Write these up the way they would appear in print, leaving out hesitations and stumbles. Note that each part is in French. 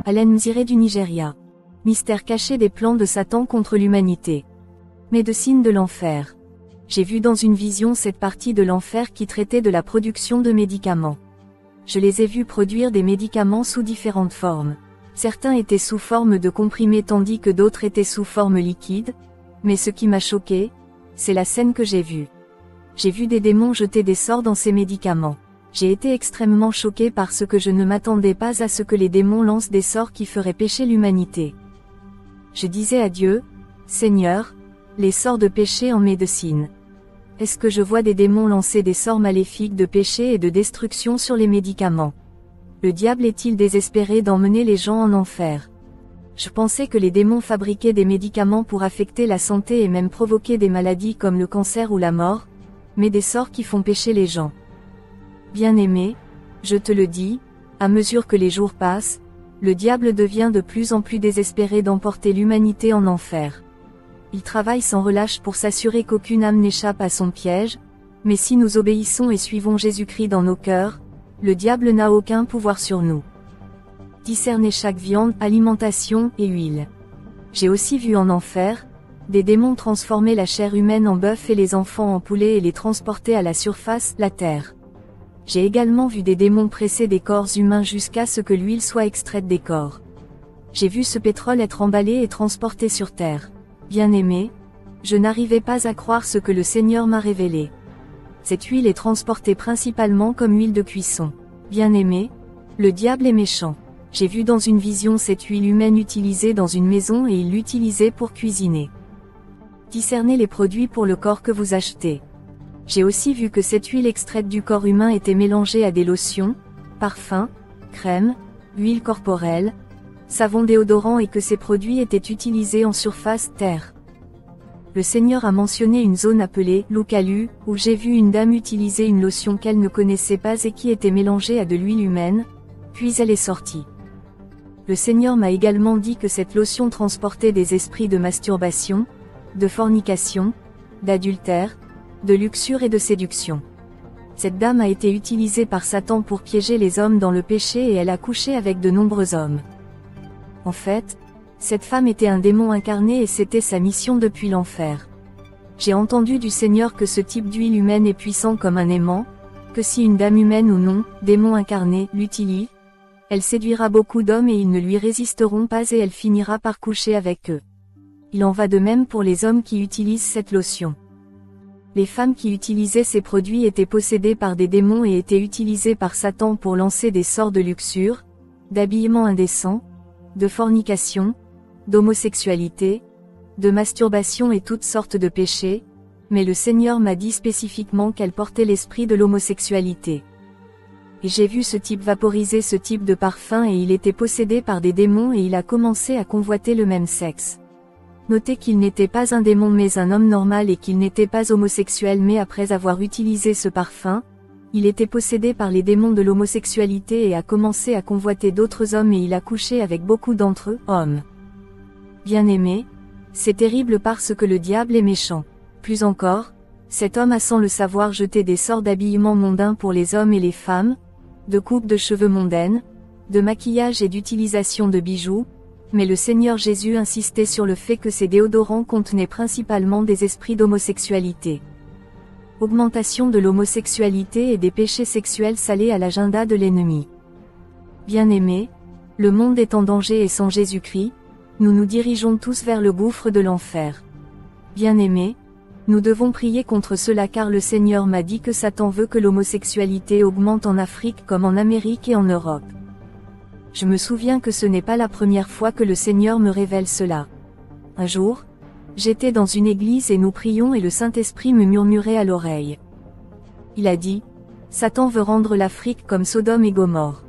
Allen Mzire du Nigeria. Mystère caché des plans de Satan contre l'humanité. Médecine de l'enfer. J'ai vu dans une vision cette partie de l'enfer qui traitait de la production de médicaments. Je les ai vus produire des médicaments sous différentes formes. Certains étaient sous forme de comprimés tandis que d'autres étaient sous forme liquide, mais ce qui m'a choqué, c'est la scène que j'ai vue. J'ai vu des démons jeter des sorts dans ces médicaments. J'ai été extrêmement choqué parce que je ne m'attendais pas à ce que les démons lancent des sorts qui feraient pécher l'humanité. Je disais à Dieu, Seigneur, les sorts de péché en médecine. Est-ce que je vois des démons lancer des sorts maléfiques de péché et de destruction sur les médicaments? Le diable est-il désespéré d'emmener les gens en enfer? Je pensais que les démons fabriquaient des médicaments pour affecter la santé et même provoquer des maladies comme le cancer ou la mort, mais des sorts qui font pécher les gens. Bien-aimé, je te le dis, à mesure que les jours passent, le diable devient de plus en plus désespéré d'emporter l'humanité en enfer. Il travaille sans relâche pour s'assurer qu'aucune âme n'échappe à son piège, mais si nous obéissons et suivons Jésus-Christ dans nos cœurs, le diable n'a aucun pouvoir sur nous. Discerner chaque viande, alimentation et huile. J'ai aussi vu en enfer, des démons transformer la chair humaine en bœuf et les enfants en poulets et les transporter à la surface, la terre. J'ai également vu des démons presser des corps humains jusqu'à ce que l'huile soit extraite des corps. J'ai vu ce pétrole être emballé et transporté sur terre. Bien-aimé, je n'arrivais pas à croire ce que le Seigneur m'a révélé. Cette huile est transportée principalement comme huile de cuisson. Bien-aimé, le diable est méchant. J'ai vu dans une vision cette huile humaine utilisée dans une maison et il l'utilisait pour cuisiner. Discernez les produits pour le corps que vous achetez. J'ai aussi vu que cette huile extraite du corps humain était mélangée à des lotions, parfums, crèmes, huiles corporelles, savon déodorant et que ces produits étaient utilisés en surface terre. Le Seigneur a mentionné une zone appelée Lukalu, où j'ai vu une dame utiliser une lotion qu'elle ne connaissait pas et qui était mélangée à de l'huile humaine, puis elle est sortie. Le Seigneur m'a également dit que cette lotion transportait des esprits de masturbation, de fornication, d'adultère, de luxure et de séduction. Cette dame a été utilisée par Satan pour piéger les hommes dans le péché et elle a couché avec de nombreux hommes. En fait, cette femme était un démon incarné et c'était sa mission depuis l'enfer. J'ai entendu du Seigneur que ce type d'huile humaine est puissant comme un aimant, que si une dame humaine ou non, démon incarné, l'utilise, elle séduira beaucoup d'hommes et ils ne lui résisteront pas et elle finira par coucher avec eux. Il en va de même pour les hommes qui utilisent cette lotion. Les femmes qui utilisaient ces produits étaient possédées par des démons et étaient utilisées par Satan pour lancer des sorts de luxure, d'habillement indécent, de fornication, d'homosexualité, de masturbation et toutes sortes de péchés, mais le Seigneur m'a dit spécifiquement qu'elle portait l'esprit de l'homosexualité. Et j'ai vu ce type vaporiser ce type de parfum et il était possédé par des démons et il a commencé à convoiter le même sexe. Notez qu'il n'était pas un démon mais un homme normal et qu'il n'était pas homosexuel mais après avoir utilisé ce parfum, il était possédé par les démons de l'homosexualité et a commencé à convoiter d'autres hommes et il a couché avec beaucoup d'entre eux, hommes. Bien-aimé, c'est terrible parce que le diable est méchant. Plus encore, cet homme a sans le savoir jeté des sorts d'habillement mondain pour les hommes et les femmes, de coupe de cheveux mondaine, de maquillage et d'utilisation de bijoux, mais le Seigneur Jésus insistait sur le fait que ces déodorants contenaient principalement des esprits d'homosexualité. Augmentation de l'homosexualité et des péchés sexuels salés à l'agenda de l'ennemi. Bien-aimés, le monde est en danger et sans Jésus-Christ, nous nous dirigeons tous vers le gouffre de l'enfer. Bien-aimés, nous devons prier contre cela car le Seigneur m'a dit que Satan veut que l'homosexualité augmente en Afrique comme en Amérique et en Europe. Je me souviens que ce n'est pas la première fois que le Seigneur me révèle cela. Un jour, j'étais dans une église et nous prions et le Saint-Esprit me murmurait à l'oreille. Il a dit, Satan veut rendre l'Afrique comme Sodome et Gomorrhe.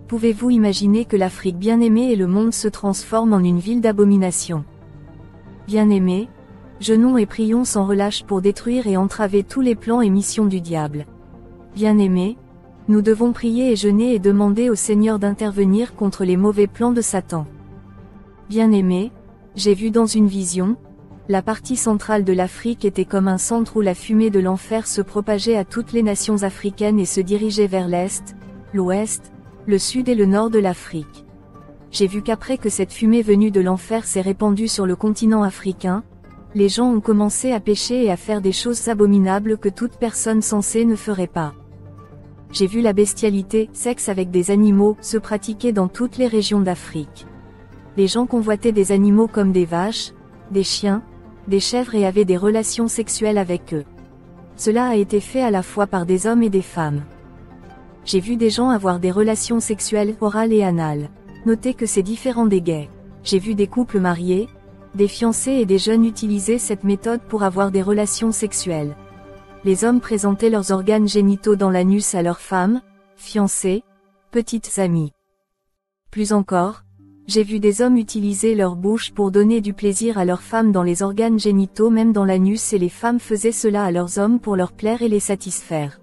Pouvez-vous imaginer que l'Afrique bien-aimée et le monde se transforment en une ville d'abomination? Bien-aimés, jeûnons et prions sans relâche pour détruire et entraver tous les plans et missions du diable. Bien-aimés, nous devons prier et jeûner et demander au Seigneur d'intervenir contre les mauvais plans de Satan. Bien-aimés, j'ai vu dans une vision, la partie centrale de l'Afrique était comme un centre où la fumée de l'enfer se propageait à toutes les nations africaines et se dirigeait vers l'Est, l'Ouest, le Sud et le Nord de l'Afrique. J'ai vu qu'après que cette fumée venue de l'enfer s'est répandue sur le continent africain, les gens ont commencé à pécher et à faire des choses abominables que toute personne sensée ne ferait pas. J'ai vu la bestialité, sexe avec des animaux, se pratiquer dans toutes les régions d'Afrique. Les gens convoitaient des animaux comme des vaches, des chiens, des chèvres et avaient des relations sexuelles avec eux. Cela a été fait à la fois par des hommes et des femmes. J'ai vu des gens avoir des relations sexuelles orales et anales. Notez que c'est différent des gays. J'ai vu des couples mariés, des fiancés et des jeunes utiliser cette méthode pour avoir des relations sexuelles. Les hommes présentaient leurs organes génitaux dans l'anus à leurs femmes, fiancées, petites amies. Plus encore, j'ai vu des hommes utiliser leur bouche pour donner du plaisir à leurs femmes dans les organes génitaux même dans l'anus et les femmes faisaient cela à leurs hommes pour leur plaire et les satisfaire.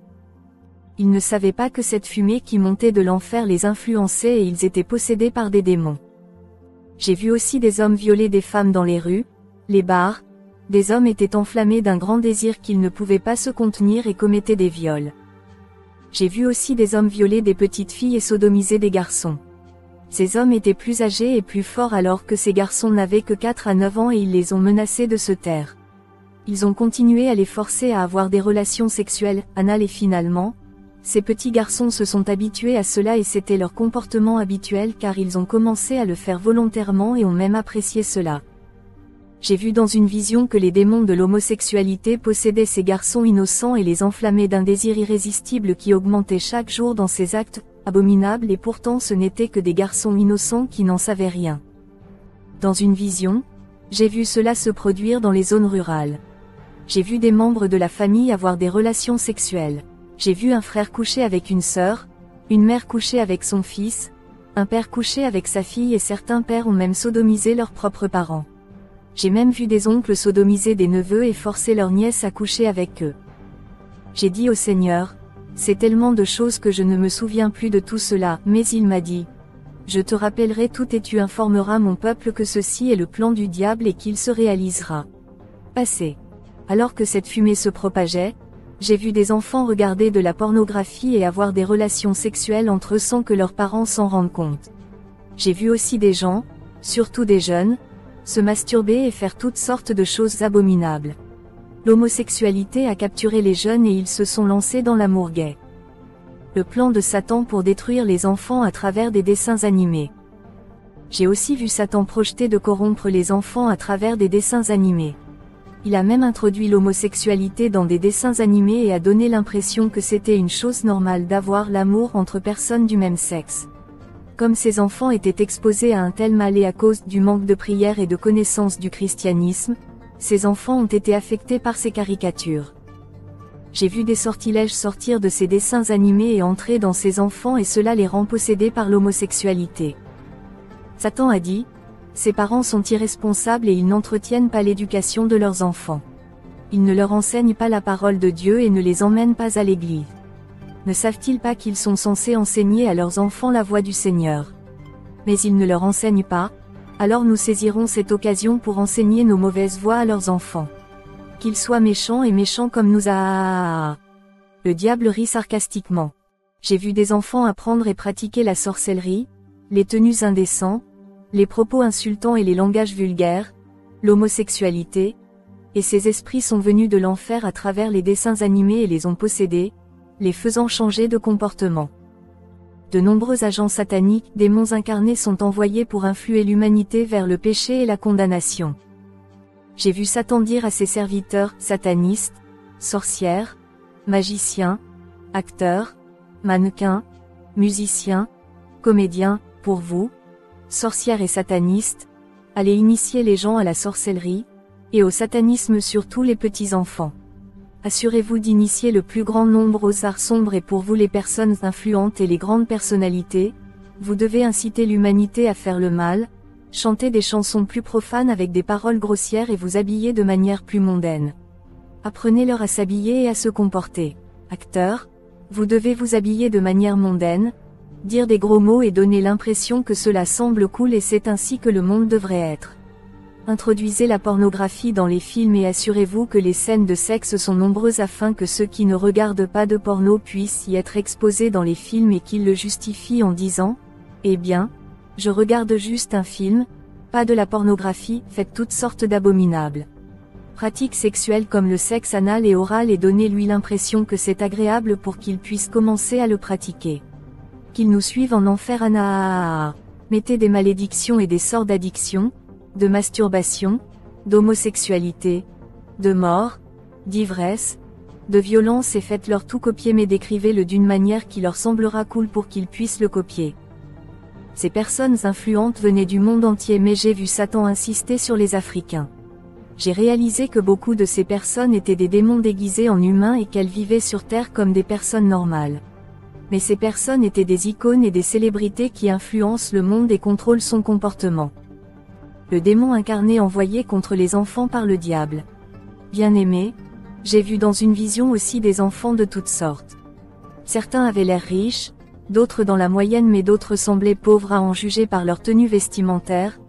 Ils ne savaient pas que cette fumée qui montait de l'enfer les influençait et ils étaient possédés par des démons. J'ai vu aussi des hommes violer des femmes dans les rues, les bars, des hommes étaient enflammés d'un grand désir qu'ils ne pouvaient pas se contenir et commettaient des viols. J'ai vu aussi des hommes violer des petites filles et sodomiser des garçons. Ces hommes étaient plus âgés et plus forts alors que ces garçons n'avaient que 4 à 9 ans et ils les ont menacés de se taire. Ils ont continué à les forcer à avoir des relations sexuelles, anales et finalement, ces petits garçons se sont habitués à cela et c'était leur comportement habituel car ils ont commencé à le faire volontairement et ont même apprécié cela. J'ai vu dans une vision que les démons de l'homosexualité possédaient ces garçons innocents et les enflammaient d'un désir irrésistible qui augmentait chaque jour dans ces actes abominables et pourtant ce n'étaient que des garçons innocents qui n'en savaient rien. Dans une vision, j'ai vu cela se produire dans les zones rurales. J'ai vu des membres de la famille avoir des relations sexuelles. J'ai vu un frère coucher avec une sœur, une mère coucher avec son fils, un père coucher avec sa fille et certains pères ont même sodomisé leurs propres parents. J'ai même vu des oncles sodomiser des neveux et forcer leurs nièces à coucher avec eux. J'ai dit au Seigneur, c'est tellement de choses que je ne me souviens plus de tout cela, mais il m'a dit, je te rappellerai tout et tu informeras mon peuple que ceci est le plan du diable et qu'il se réalisera. Passé. Alors que cette fumée se propageait, j'ai vu des enfants regarder de la pornographie et avoir des relations sexuelles entre eux sans que leurs parents s'en rendent compte. J'ai vu aussi des gens, surtout des jeunes, se masturber et faire toutes sortes de choses abominables. L'homosexualité a capturé les jeunes et ils se sont lancés dans l'amour gay. Le plan de Satan pour détruire les enfants à travers des dessins animés. J'ai aussi vu Satan projeter de corrompre les enfants à travers des dessins animés. Il a même introduit l'homosexualité dans des dessins animés et a donné l'impression que c'était une chose normale d'avoir l'amour entre personnes du même sexe. Comme ces enfants étaient exposés à un tel mal et à cause du manque de prière et de connaissance du christianisme, ces enfants ont été affectés par ces caricatures. J'ai vu des sortilèges sortir de ces dessins animés et entrer dans ces enfants et cela les rend possédés par l'homosexualité. Satan a dit, ces parents sont irresponsables et ils n'entretiennent pas l'éducation de leurs enfants. Ils ne leur enseignent pas la parole de Dieu et ne les emmènent pas à l'église. Ne savent-ils pas qu'ils sont censés enseigner à leurs enfants la voie du Seigneur? Mais ils ne leur enseignent pas, alors nous saisirons cette occasion pour enseigner nos mauvaises voies à leurs enfants. Qu'ils soient méchants et méchants comme nous a... Le diable rit sarcastiquement. J'ai vu des enfants apprendre et pratiquer la sorcellerie, les tenues indécents, les propos insultants et les langages vulgaires, l'homosexualité, et ces esprits sont venus de l'enfer à travers les dessins animés et les ont possédés, les faisant changer de comportement. De nombreux agents sataniques, démons incarnés sont envoyés pour influer l'humanité vers le péché et la condamnation. J'ai vu Satan dire à ses serviteurs, satanistes, sorcières, magiciens, acteurs, mannequins, musiciens, comédiens, pour vous, sorcières et satanistes, allez initier les gens à la sorcellerie, et au satanisme surtout les petits-enfants. Assurez-vous d'initier le plus grand nombre aux arts sombres et pour vous les personnes influentes et les grandes personnalités, vous devez inciter l'humanité à faire le mal, chanter des chansons plus profanes avec des paroles grossières et vous habiller de manière plus mondaine. Apprenez-leur à s'habiller et à se comporter. Acteurs, vous devez vous habiller de manière mondaine, dire des gros mots et donner l'impression que cela semble cool et c'est ainsi que le monde devrait être. Introduisez la pornographie dans les films et assurez-vous que les scènes de sexe sont nombreuses afin que ceux qui ne regardent pas de porno puissent y être exposés dans les films et qu'ils le justifient en disant « Eh bien, Je regarde juste un film, pas de la pornographie, faites toutes sortes d'abominables pratiques sexuelles comme le sexe anal et oral et donnez-lui l'impression que c'est agréable pour qu'il puisse commencer à le pratiquer. Qu'il nous suive en enfer Mettez des malédictions et des sorts d'addiction, de masturbation, d'homosexualité, de mort, d'ivresse, de violence et faites-leur tout copier mais décrivez-le d'une manière qui leur semblera cool pour qu'ils puissent le copier. Ces personnes influentes venaient du monde entier mais j'ai vu Satan insister sur les Africains. J'ai réalisé que beaucoup de ces personnes étaient des démons déguisés en humains et qu'elles vivaient sur Terre comme des personnes normales. Mais ces personnes étaient des icônes et des célébrités qui influencent le monde et contrôlent son comportement. Le démon incarné envoyé contre les enfants par le diable. Bien-aimé, j'ai vu dans une vision aussi des enfants de toutes sortes. Certains avaient l'air riches, d'autres dans la moyenne mais d'autres semblaient pauvres à en juger par leur tenue vestimentaire,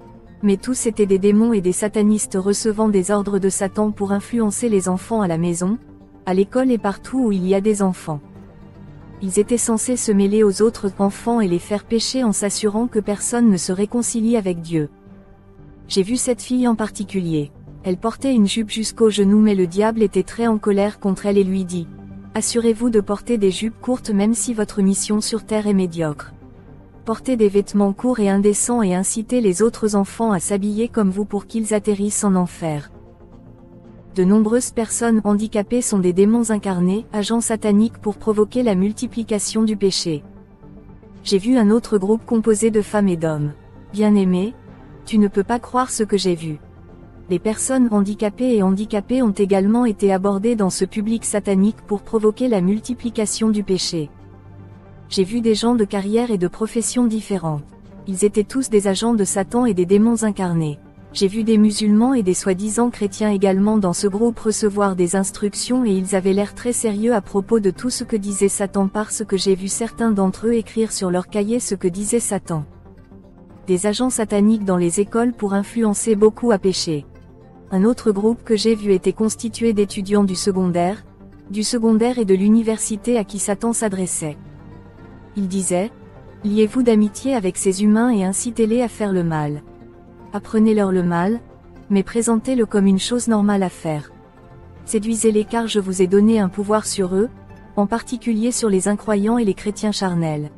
mais tous étaient des démons et des satanistes recevant des ordres de Satan pour influencer les enfants à la maison, à l'école et partout où il y a des enfants. Ils étaient censés se mêler aux autres enfants et les faire pécher en s'assurant que personne ne se réconcilie avec Dieu. J'ai vu cette fille en particulier. Elle portait une jupe jusqu'aux genoux mais le diable était très en colère contre elle et lui dit « Assurez-vous de porter des jupes courtes même si votre mission sur terre est médiocre. Portez des vêtements courts et indécents et incitez les autres enfants à s'habiller comme vous pour qu'ils atterrissent en enfer. » De nombreuses personnes handicapées sont des démons incarnés, agents sataniques pour provoquer la multiplication du péché. J'ai vu un autre groupe composé de femmes et d'hommes. Bien-aimé, tu ne peux pas croire ce que j'ai vu. Les personnes handicapées et handicapés ont également été abordées dans ce public satanique pour provoquer la multiplication du péché. J'ai vu des gens de carrière et de professions différentes. Ils étaient tous des agents de Satan et des démons incarnés. J'ai vu des musulmans et des soi-disant chrétiens également dans ce groupe recevoir des instructions et ils avaient l'air très sérieux à propos de tout ce que disait Satan parce que j'ai vu certains d'entre eux écrire sur leur cahier ce que disait Satan. Des agents sataniques dans les écoles pour influencer beaucoup à pécher. Un autre groupe que j'ai vu était constitué d'étudiants du secondaire et de l'université à qui Satan s'adressait. Il disait, liez-vous d'amitié avec ces humains et incitez-les à faire le mal. Apprenez-leur le mal, mais présentez-le comme une chose normale à faire. Séduisez-les car je vous ai donné un pouvoir sur eux, en particulier sur les incroyants et les chrétiens charnels.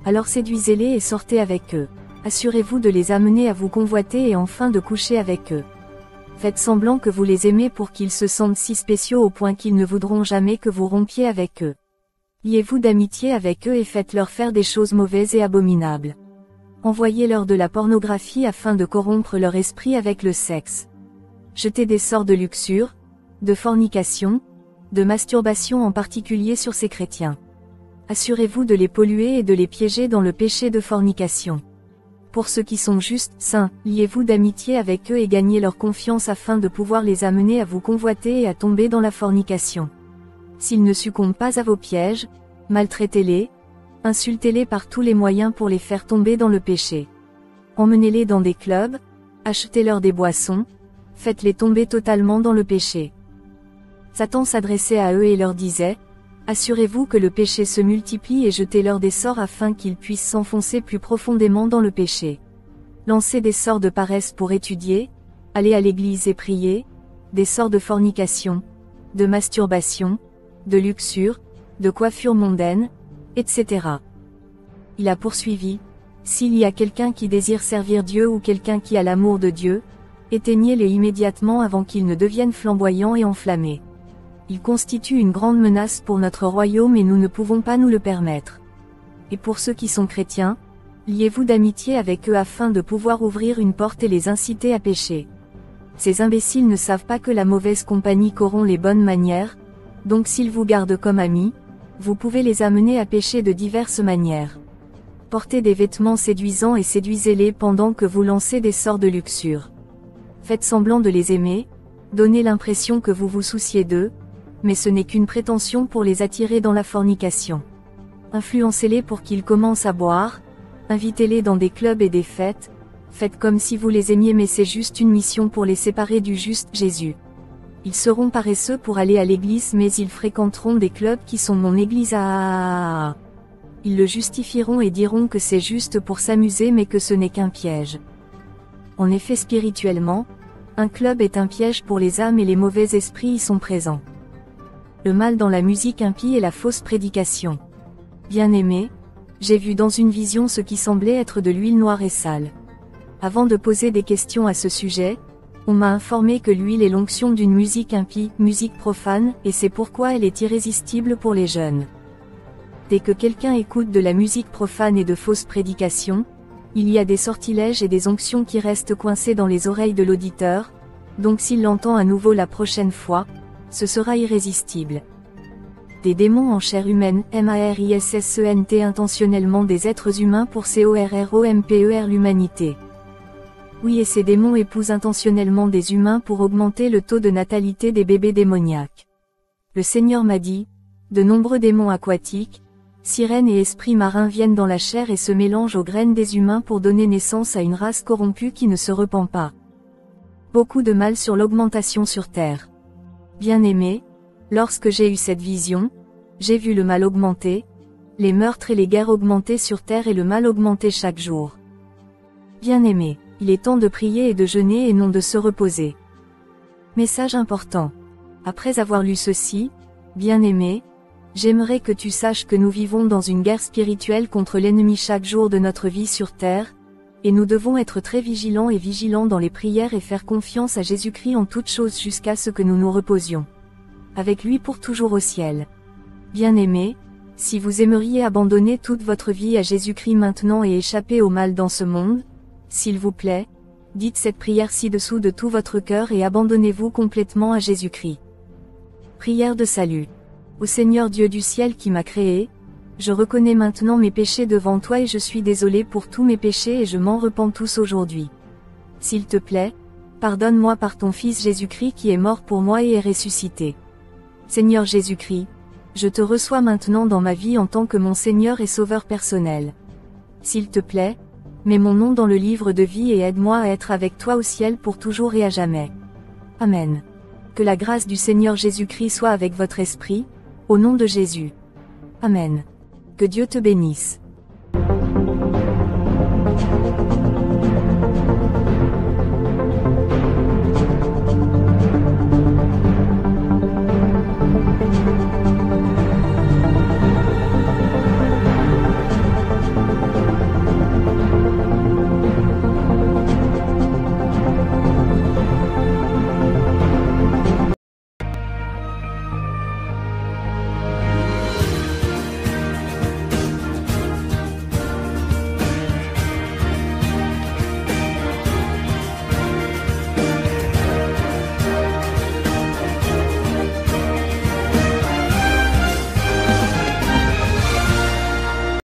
Alors séduisez-les et sortez avec eux. Assurez-vous de les amener à vous convoiter et enfin de coucher avec eux. Faites semblant que vous les aimez pour qu'ils se sentent si spéciaux au point qu'ils ne voudront jamais que vous rompiez avec eux. Liez-vous d'amitié avec eux et faites-leur faire des choses mauvaises et abominables. Envoyez-leur de la pornographie afin de corrompre leur esprit avec le sexe. Jetez des sorts de luxure, de fornication, de masturbation en particulier sur ces chrétiens. Assurez-vous de les polluer et de les piéger dans le péché de fornication. Pour ceux qui sont justes, saints, liez-vous d'amitié avec eux et gagnez leur confiance afin de pouvoir les amener à vous convoiter et à tomber dans la fornication. S'ils ne succombent pas à vos pièges, maltraitez-les, insultez-les par tous les moyens pour les faire tomber dans le péché. Emmenez-les dans des clubs, achetez-leur des boissons, faites-les tomber totalement dans le péché. Satan s'adressait à eux et leur disait, assurez-vous que le péché se multiplie et jetez-leur des sorts afin qu'ils puissent s'enfoncer plus profondément dans le péché. Lancez des sorts de paresse pour étudier, aller à l'église et prier, des sorts de fornication, de masturbation, de luxure, de coiffure mondaine, etc. Il a poursuivi, s'il y a quelqu'un qui désire servir Dieu ou quelqu'un qui a l'amour de Dieu, éteignez-les immédiatement avant qu'ils ne deviennent flamboyants et enflammés. Ils constituent une grande menace pour notre royaume et nous ne pouvons pas nous le permettre. Et pour ceux qui sont chrétiens, liez-vous d'amitié avec eux afin de pouvoir ouvrir une porte et les inciter à pécher. Ces imbéciles ne savent pas que la mauvaise compagnie corrompt les bonnes manières, donc s'ils vous gardent comme amis, vous pouvez les amener à pécher de diverses manières. Portez des vêtements séduisants et séduisez-les pendant que vous lancez des sorts de luxure. Faites semblant de les aimer, donnez l'impression que vous vous souciez d'eux, mais ce n'est qu'une prétention pour les attirer dans la fornication. Influencez-les pour qu'ils commencent à boire, invitez-les dans des clubs et des fêtes, faites comme si vous les aimiez mais c'est juste une mission pour les séparer du juste Jésus. Ils seront paresseux pour aller à l'église mais ils fréquenteront des clubs qui sont mon église ils le justifieront et diront que c'est juste pour s'amuser mais que ce n'est qu'un piège. En effet, spirituellement, un club est un piège pour les âmes et les mauvais esprits y sont présents. Le mal dans la musique impie et la fausse prédication. Bien-aimé, j'ai vu dans une vision ce qui semblait être de l'huile noire et sale. Avant de poser des questions à ce sujet, on m'a informé que l'huile est l'onction d'une musique impie, musique profane, et c'est pourquoi elle est irrésistible pour les jeunes. Dès que quelqu'un écoute de la musique profane et de fausses prédications, il y a des sortilèges et des onctions qui restent coincés dans les oreilles de l'auditeur, donc s'il l'entend à nouveau la prochaine fois, ce sera irrésistible. Des démons en chair humaine, MARISSENT intentionnellement des êtres humains pour CORROMPER l'humanité. Oui, et ces démons épousent intentionnellement des humains pour augmenter le taux de natalité des bébés démoniaques. Le Seigneur m'a dit, de nombreux démons aquatiques, sirènes et esprits marins viennent dans la chair et se mélangent aux graines des humains pour donner naissance à une race corrompue qui ne se repent pas. Beaucoup de mal sur l'augmentation sur terre. Bien-aimé, lorsque j'ai eu cette vision, j'ai vu le mal augmenter, les meurtres et les guerres augmenter sur terre et le mal augmenter chaque jour. Bien-aimé, il est temps de prier et de jeûner et non de se reposer. Message important. Après avoir lu ceci, bien-aimé, j'aimerais que tu saches que nous vivons dans une guerre spirituelle contre l'ennemi chaque jour de notre vie sur terre, et nous devons être très vigilants dans les prières et faire confiance à Jésus-Christ en toutes choses jusqu'à ce que nous nous reposions avec lui pour toujours au ciel. Bien-aimé, si vous aimeriez abandonner toute votre vie à Jésus-Christ maintenant et échapper au mal dans ce monde, s'il vous plaît, dites cette prière ci-dessous de tout votre cœur et abandonnez-vous complètement à Jésus-Christ. Prière de salut. Ô Seigneur Dieu du ciel qui m'a créé, je reconnais maintenant mes péchés devant toi et je suis désolé pour tous mes péchés et je m'en repens tous aujourd'hui. S'il te plaît, pardonne-moi par ton Fils Jésus-Christ qui est mort pour moi et est ressuscité. Seigneur Jésus-Christ, je te reçois maintenant dans ma vie en tant que mon Seigneur et Sauveur personnel. S'il te plaît, mets mon nom dans le livre de vie et aide-moi à être avec toi au ciel pour toujours et à jamais. Amen. Que la grâce du Seigneur Jésus-Christ soit avec votre esprit, au nom de Jésus. Amen. Que Dieu te bénisse.